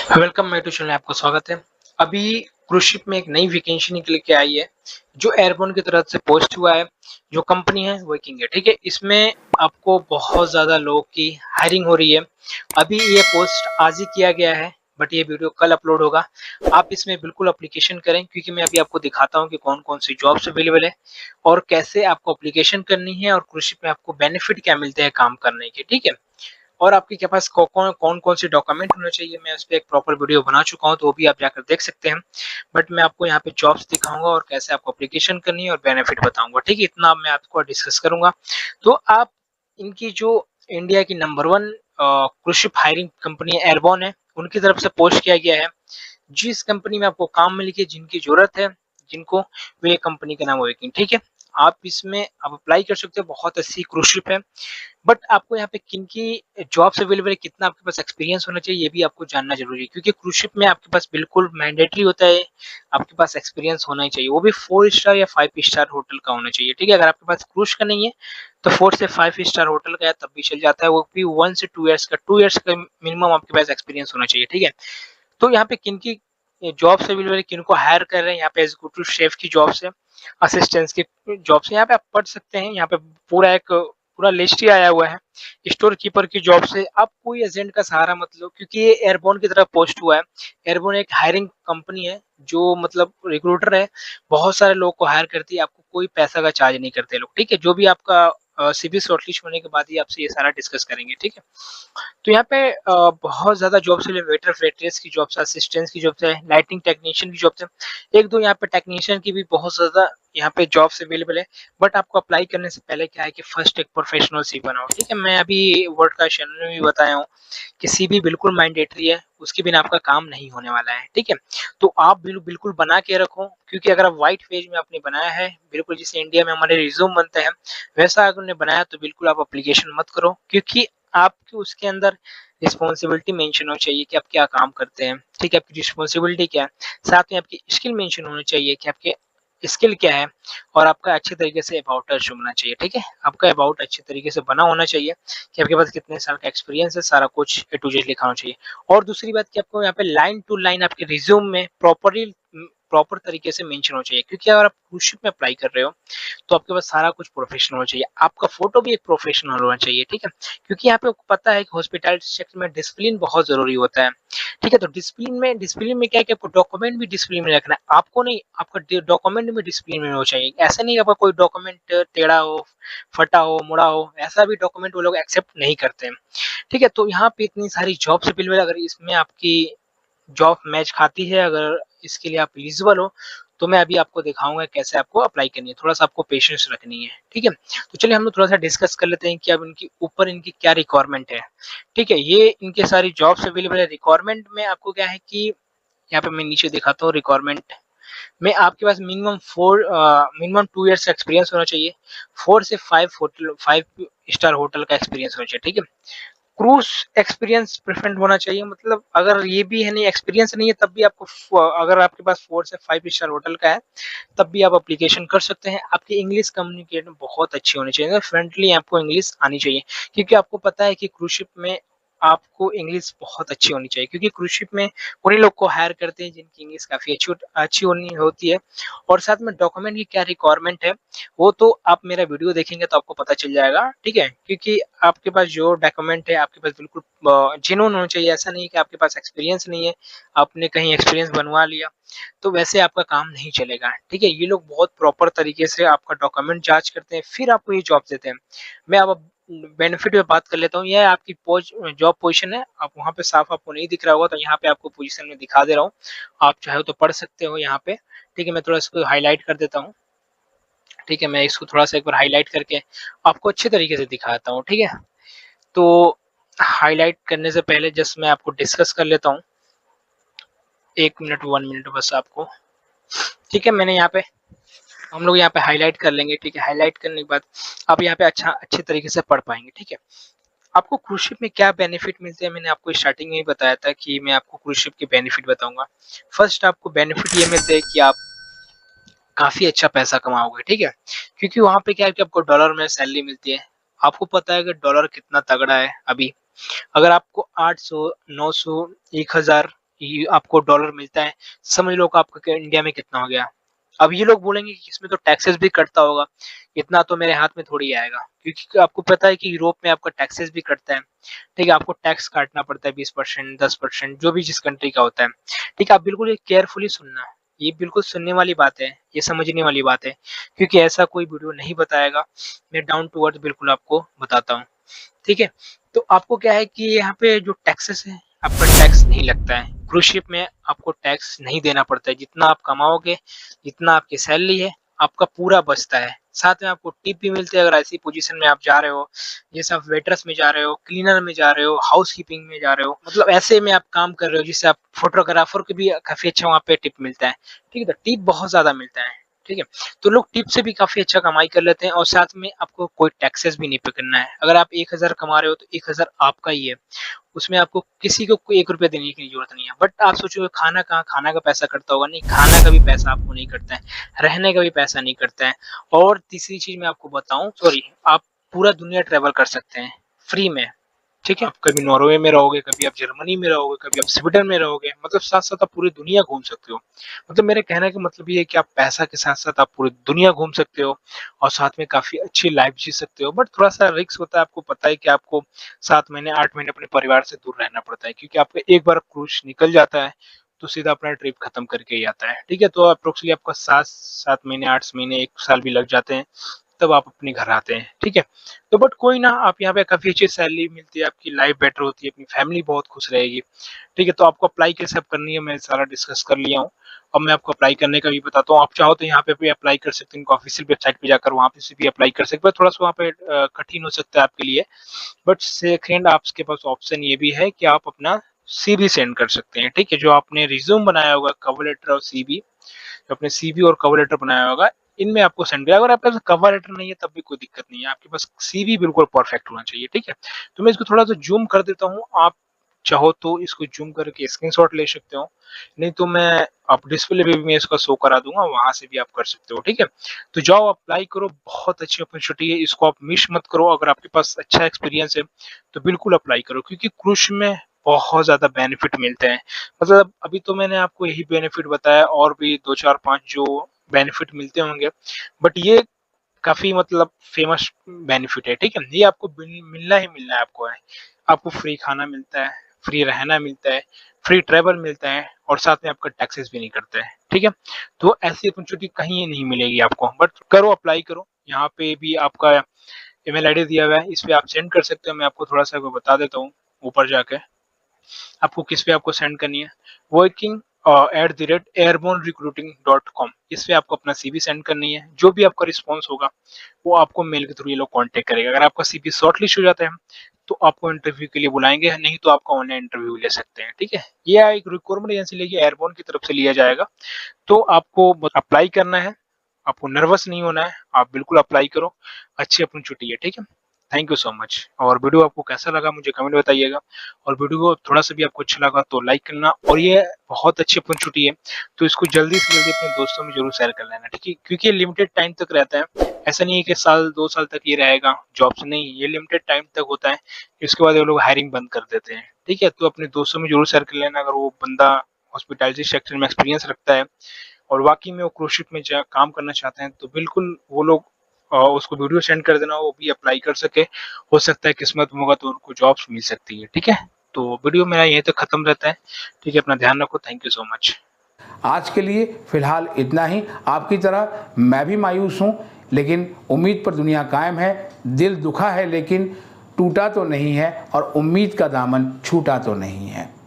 Welcome my to channel, आपका स्वागत है। अभी क्रूज शिप में एक नई वैकेंसी निकल के आई है जो एयरबोन की तरफ से पोस्ट हुआ है। जो कंपनी है वर्किंग है, ठीक है। इसमें आपको बहुत ज्यादा लोगों की हायरिंग हो रही है। अभी ये पोस्ट आज ही किया गया है, बट ये वीडियो कल अपलोड होगा। आप इसमें बिल्कुल अप्लीकेशन करें, क्योंकि मैं अभी आपको दिखाता हूँ कि कौन कौन सी जॉब्स अवेलेबल है और कैसे आपको अप्लीकेशन करनी है और क्रूज शिप में आपको बेनिफिट क्या मिलते हैं काम करने के, ठीक है। और आपके के पास कौन कौन से डॉक्यूमेंट होने चाहिए, मैं उस पर एक प्रॉपर वीडियो बना चुका हूँ, तो वो भी आप जाकर देख सकते हैं। बट मैं आपको यहाँ पे जॉब्स दिखाऊंगा और कैसे आपको एप्लीकेशन करनी है और बेनिफिट बताऊंगा, ठीक है। इतना मैं आपको डिस्कस करूंगा। तो आप इनकी जो इंडिया की number one cruise ship hiring company airborne है, उनकी तरफ से पोस्ट किया गया है। जिस कंपनी में आपको काम मिलेगी, जिनकी जरूरत है जिनको, वे कंपनी का नाम होगी, ठीक है। आप इसमें आप अप्लाई कर सकते हो, बहुत अच्छी क्रूज शिप है। बट आपको यहाँ पे किन की जॉब्स अवेलेबल है, कितना आपके पास एक्सपीरियंस होना चाहिए, ये भी आपको जानना जरूरी है, क्योंकि क्रूज शिप में आपके पास बिल्कुल मैंडेटरी होता है, आपके पास एक्सपीरियंस होना ही चाहिए। वो भी 4 स्टार या 5 स्टार होटल का होना चाहिए, ठीक है। अगर आपके पास क्रूज का नहीं है तो 4 से 5 स्टार होटल का है, तब भी चल जाता है। वो भी 1 से 2 ईयर्स का, 2 ईयर्स का मिनिमम आपके पास एक्सपीरियंस होना चाहिए, ठीक है। तो यहाँ पे किन की जॉब्स अवेलेबल है, किनको हायर कर रहे हैं, यहाँ पे एग्जीक्यूटिव शेफ की जॉब्स है, असिस्टेंट्स की जॉब्स है। यहाँ पे आप पढ़ सकते हैं, यहाँ पे पूरा लिस्ट ही आया हुआ है। स्टोर कीपर की जॉब से आप कोई एजेंट का सहारा मत लो, क्योंकि ये एयरबोन की तरफ पोस्ट हुआ है। एयरबोन एक हायरिंग कंपनी है, जो मतलब रिक्रूटर है, बहुत सारे लोग को हायर करती है। आपको कोई पैसा का चार्ज नहीं करते लोग, ठीक है। जो भी आपका सीवी शॉर्टलिस्ट होने के बाद ही आपसे ये सारा डिस्कस करेंगे, ठीक है। तो यहाँ पे बहुत ज्यादा जॉब्स है, वेटर वेट्रेस की जॉब्स है, असिस्टेंट की जॉब्स है, लाइटिंग टेक्नीशियन की जॉब्स है। एक दो यहाँ पे टेक्नीशियन की भी बहुत ज्यादा यहाँ पे जॉब्स अवेलेबल है। बट आपको अप्लाई करने से पहले क्या है कि फर्स्ट एक प्रोफेशनल सी बनाओ, ठीक है। मैं अभी वर्ड का चैनल में भी बताया हूँ कि सीवी बिल्कुल मैंडेटरी है, उसके बिना आपका काम नहीं होने वाला है, ठीक है। तो आप बिल्कुल बना के रखो, क्योंकि अगर आप व्हाइट पेज में आपने बनाया है, बिल्कुल जैसे इंडिया में हमारे रिज्यूम बनते हैं वैसा अगर उन्होंने बनाया, तो बिल्कुल आप अप्लीकेशन मत करो, क्योंकि आपके उसके अंदर रिस्पॉन्सिबिलिटी मेंशन होनी चाहिए कि आप क्या काम करते हैं, ठीक है। आपकी रिस्पॉन्सिबिलिटी क्या है, साथ में आपकी स्किल मेंशन होनी चाहिए कि आपके स्किल क्या है, और आपका अच्छे तरीके से अबाउट टच होना चाहिए, ठीक है। आपका अबाउट अच्छे तरीके से बना होना चाहिए कि आपके पास कितने साल का एक्सपीरियंस है, सारा कुछ ए टू जेड लिखा होना चाहिए। और दूसरी बात कि आपको यहाँ पे लाइन टू लाइन आपके रिज्यूम में प्रॉपर तरीके से मेंशन होना चाहिए, क्योंकि अगर आप क्रूज शिप में अप्लाई कर रहे हो तो आपके पास सारा कुछ प्रोफेशनल होना चाहिए। आपका फोटो भी एक प्रोफेशनल होना चाहिए, ठीक है। क्योंकि यहाँ पे आपको पता है कि हॉस्पिटैलिटी सेक्टर में डिसिप्लिन बहुत जरूरी होता है, ठीक है। तो डिसिप्लिन में क्या है कि आपको डॉक्यूमेंट भी डिसिप्लिन में रखना है, आपको नहीं, आपका डॉक्यूमेंट भी डिसिप्लिन में होना चाहिए। ऐसा नहीं आपका कोई डॉक्यूमेंट टेढ़ा हो, फटा हो, मुड़ा हो, ऐसा भी डॉक्यूमेंट वो लोग एक्सेप्ट नहीं करते हैं, ठीक है। तो यहाँ पे इतनी सारी जॉब्स अवेलेबल है, अगर इसमें आपकी जॉब मैच खाती है, अगर इसके लिए आप एलिजिबल हो, तो मैं अभी आपको दिखाऊंगा कैसे आपको अप्लाई करनी है। थोड़ा सा आपको पेशेंस रखनी है, ठीक है। तो चलिए हम लोग थोड़ा सा डिस्कस कर लेते हैं कि अब इनकी ऊपर इनकी क्या रिक्वायरमेंट है, ठीक है। ये इनके सारी जॉब्स अवेलेबल है। रिक्वायरमेंट में आपको क्या है कि यहाँ पे मैं नीचे दिखाता हूँ रिक्वायरमेंट में, आपके पास मिनिमम 2 ईयर्स का एक्सपीरियंस होना चाहिए, 4 से 5 स्टार होटल का एक्सपीरियंस होना चाहिए, ठीक है। क्रूज एक्सपीरियंस प्रेफरेंट होना चाहिए, मतलब अगर ये भी है नहीं, एक्सपीरियंस नहीं है, तब भी आपको, अगर आपके पास 4 से 5 स्टार होटल का है, तब भी आप एप्लीकेशन कर सकते हैं। आपकी इंग्लिश कम्युनिकेशन बहुत अच्छी होनी चाहिए, फ्रेंडली आपको इंग्लिश आनी चाहिए, क्योंकि आपको पता है कि क्रूज शिप में आपको इंग्लिश बहुत अच्छी होनी चाहिए, क्योंकि क्रूज शिप में उन्हीं लोग को हायर करते हैं जिनकी इंग्लिश काफी अच्छी होनी होती है। और साथ में डॉक्यूमेंट की क्या रिक्वायरमेंट है, वो तो आप मेरा वीडियो देखेंगे तो आपको पता चल जाएगा, ठीक है। क्योंकि आपके पास जो डॉक्यूमेंट है आपके पास बिल्कुल जेन्युइन होना चाहिए। ऐसा नहीं है कि आपके पास एक्सपीरियंस नहीं है, आपने कहीं एक्सपीरियंस बनवा लिया, तो वैसे आपका काम नहीं चलेगा, ठीक है। ये लोग बहुत प्रॉपर तरीके से आपका डॉक्यूमेंट जांच करते हैं, फिर आपको ये जॉब देते हैं। मैं अब बेनिफिट में बात कर लेता हूँ। यह आपकी जॉब पोजीशन है, आप वहाँ पे साफ आपको नहीं दिख रहा होगा, तो यहाँ पे आपको पोजीशन में दिखा दे रहा हूँ, आप चाहे तो पढ़ सकते हो यहाँ पे, ठीक है। मैं थोड़ा इसको हाईलाइट कर देता हूँ, ठीक है। मैं इसको थोड़ा सा एक बार हाईलाइट करके आपको अच्छे तरीके से दिखाता हूँ, ठीक है। तो हाईलाइट करने से पहले जस्ट मैं आपको डिस्कस कर लेता हूँ, 1 मिनट 1 मिनट बस आपको, ठीक है। मैंने यहाँ पे, हम लोग यहाँ पे हाईलाइट कर लेंगे, ठीक है। हाईलाइट करने के बाद आप यहाँ पे अच्छे तरीके से पढ़ पाएंगे, ठीक है। आपको क्रूज शिप में क्या बेनिफिट मिलते हैं, मैंने आपको स्टार्टिंग में ही बताया था कि मैं आपको क्रूज शिप के बेनिफिट बताऊंगा। फर्स्ट आपको बेनिफिट ये मिलते हैं कि आप काफी अच्छा पैसा कमाओगे, ठीक है। क्योंकि वहां पे क्या है कि आपको डॉलर में सैलरी मिलती है। आपको पता है कि डॉलर कितना तगड़ा है अभी। अगर आपको 800, 900, 1000 ये आपको डॉलर मिलता है, समझ लो कि आपका इंडिया में कितना हो गया। अब ये लोग बोलेंगे कि इसमें तो टैक्सेस भी कटता होगा, इतना तो मेरे हाथ में थोड़ी आएगा, क्योंकि आपको पता है कि यूरोप में आपका टैक्सेस भी कटता है। ठीक है, आपको टैक्स काटना पड़ता है 20%, 10%, जो भी जिस कंट्री का होता है। ठीक है, आप बिल्कुल ये केयरफुली सुनना, ये बिल्कुल सुनने वाली बात है, ये समझने वाली बात है, क्योंकि ऐसा कोई वीडियो नहीं बताएगा, मैं डाउन टू अर्थ बिल्कुल आपको बताता हूँ। ठीक है, तो आपको क्या है कि यहाँ पे जो टैक्सेस है, आपका टैक्स नहीं लगता है। क्रूज शिप में आपको टैक्स नहीं देना पड़ता है, जितना आप कमाओगे, जितना आपकी सैलरी है, आपका पूरा बचता है। साथ में आपको टिप भी मिलती है अगर ऐसी पोजीशन में आप जा रहे हो, जैसे आप वेटर्स में जा रहे हो, क्लीनर में जा रहे हो, हाउस कीपिंग में जा रहे हो, मतलब ऐसे में आप काम कर रहे हो जिससे आप फोटोग्राफर को भी काफी अच्छा वहाँ पे टिप मिलता है। ठीक है, तो टिप बहुत ज्यादा मिलता है। ठीक है, तो लोग टिप से भी काफी अच्छा कमाई कर लेते हैं, और साथ में आपको कोई टैक्सेस भी नहीं पे करना है। अगर आप 1000 कमा रहे हो तो 1000 आपका ही है, उसमें आपको किसी को कोई 1 रुपया देने की जरूरत नहीं है। बट आप सोचोगे खाना कहाँ, खाना का पैसा कटता होगा, नहीं, खाना का भी पैसा आपको नहीं कटता है, रहने का भी पैसा नहीं कटता है। और तीसरी चीज मैं आपको बताऊं, सॉरी, आप पूरा दुनिया ट्रेवल कर सकते हैं फ्री में। ठीक है, आप कभी नॉर्वे में रहोगे, कभी आप जर्मनी में रहोगे, कभी आप स्वीडन में रहोगे, मतलब साथ साथ आप पूरी दुनिया घूम सकते हो। मतलब मेरे कहने का मतलब ये है कि आप पैसा के साथ साथ आप पूरी दुनिया घूम सकते हो, और साथ में काफी अच्छी लाइफ जी सकते हो। बट थोड़ा सा रिस्क होता है, आपको पता है कि आपको 7 महीने 8 महीने अपने परिवार से दूर रहना पड़ता है, क्योंकि आपका एक बार क्रूज निकल जाता है तो सीधा अपना ट्रिप खत्म करके ही आता है। ठीक है, तो अप्रोक्सीमेटली आपका 7 महीने 8 महीने 1 साल भी लग जाते हैं, तब आप अपने घर आते हैं। ठीक है, तो बट कोई ना, आप यहाँ पे काफी अच्छी सैलरी मिलती है, आपकी लाइफ बेटर होती है, अपनी फैमिली बहुत खुश रहेगी। ठीक है, तो आपको अप्लाई कैसे अब करनी है मैं सारा डिस्कस कर लिया हूँ। अब मैं आपको अप्लाई करने का भी बताता हूँ। आप चाहो तो यहाँ पे भी अप्लाई कर सकते हैं, इनका ऑफिशियल वेबसाइट पे जाकर वहाँ पे से भी अप्लाई कर सकते हैं। थोड़ा सा वहाँ पे कठिन हो सकता है आपके लिए, बट सेकेंड आपके पास ऑप्शन ये भी है कि आप अपना सीवी सेंड कर सकते हैं। ठीक है, जो आपने रिज्यूम बनाया होगा, कवर लेटर और सीवी, अपने सीवी और कवर लेटर बनाया होगा, इनमें आपको सेंड किया। अगर आपके पास कवर लेटर नहीं है तब भी कोई दिक्कत नहीं है, आपके पास सीवी बिल्कुल परफेक्ट होना चाहिए। ठीक है, तो मैं इसको थोड़ा सा जूम कर देता हूँ, आप चाहो तो इसको जूम करके स्क्रीनशॉट ले सकते हो, नहीं तो मैं आप डिस्प्ले पे भी मैं इसका शो करा दूंगा, वहां से भी आप कर सकते हो। ठीक है, तो जाओ अप्लाई करो, बहुत अच्छी अपॉर्चुनिटी है, इसको आप मिस मत करो। अगर आपके पास अच्छा एक्सपीरियंस है तो बिल्कुल अप्लाई करो, क्योंकि क्रूज में बहुत ज्यादा बेनिफिट मिलते हैं। मतलब अभी तो मैंने आपको यही बेनिफिट बताया, और भी 2 4 5 जो बेनिफिट मिलते होंगे, बट ये काफी मतलब फेमस बेनिफिट है। ठीक है, ये आपको मिलना ही मिलना है, आपको है। आपको फ्री खाना मिलता है, फ्री रहना मिलता है, फ्री ट्रेवल मिलता है, और साथ में आपका टैक्सेस भी नहीं करते हैं। ठीक है, तो ऐसी अपॉर्चुनिटी कहीं नहीं मिलेगी आपको, बट करो, अप्लाई करो। यहाँ पे भी आपका ईमेल आईडी दिया हुआ है, इस पे आप सेंड कर सकते हो। मैं आपको थोड़ा सा बता देता हूँ ऊपर जाके, आपको किस पे आपको सेंड करनी है, वर्किंग @airbornerecruiting.com, इस पे आपको अपना सीवी सेंड करनी है। जो भी आपका रिस्पॉन्स होगा वो आपको मेल के थ्रू ये लोग कांटेक्ट करेगा। अगर आपका सीवी शॉर्टलिस्ट हो जाता है तो आपको इंटरव्यू के लिए बुलाएंगे, नहीं तो आपका ऑनलाइन इंटरव्यू ले सकते हैं। ठीक है, ये एक रिक्रूटमेंट एजेंसी लेके एयरबोर्न की तरफ से लिया जाएगा। तो आपको अप्लाई करना है, आपको नर्वस नहीं होना है, आप बिल्कुल अप्लाई करो, अच्छी अपॉर्चुनिटी है। ठीक है, थैंक यू सो मच। और वीडियो आपको कैसा लगा मुझे कमेंट बताइएगा, और वीडियो को थोड़ा सा भी आपको अच्छा लगा तो लाइक करना, और ये बहुत अच्छी अपॉर्चुनिटी है, तो इसको जल्दी से जल्दी अपने दोस्तों में जरूर शेयर कर लेना। ठीक है, क्योंकि ये लिमिटेड टाइम तक रहता है, ऐसा नहीं है कि साल 2 साल तक ये रहेगा जॉब्स, नहीं, ये लिमिटेड टाइम तक होता है, इसके बाद ये लोग हायरिंग बंद कर देते हैं। ठीक है, तो अपने दोस्तों में जरूर शेयर कर लेना, अगर वो बंदा हॉस्पिटैलिटी सेक्टर में एक्सपीरियंस रखता है और वाकई में वो क्रूज शिप में काम करना चाहते हैं, तो बिल्कुल वो लोग उसको वीडियो सेंड कर देना, वो भी अप्लाई कर सके। हो सकता है किस्मत में होगा तो उनको जॉब्स मिल सकती है। ठीक है, तो वीडियो मेरा यहीं तक खत्म रहता है। ठीक है, अपना ध्यान रखो, थैंक यू सो मच। आज के लिए फिलहाल इतना ही। आपकी तरह मैं भी मायूस हूँ, लेकिन उम्मीद पर दुनिया कायम है। दिल दुखा है लेकिन टूटा तो नहीं है, और उम्मीद का दामन छूटा तो नहीं है।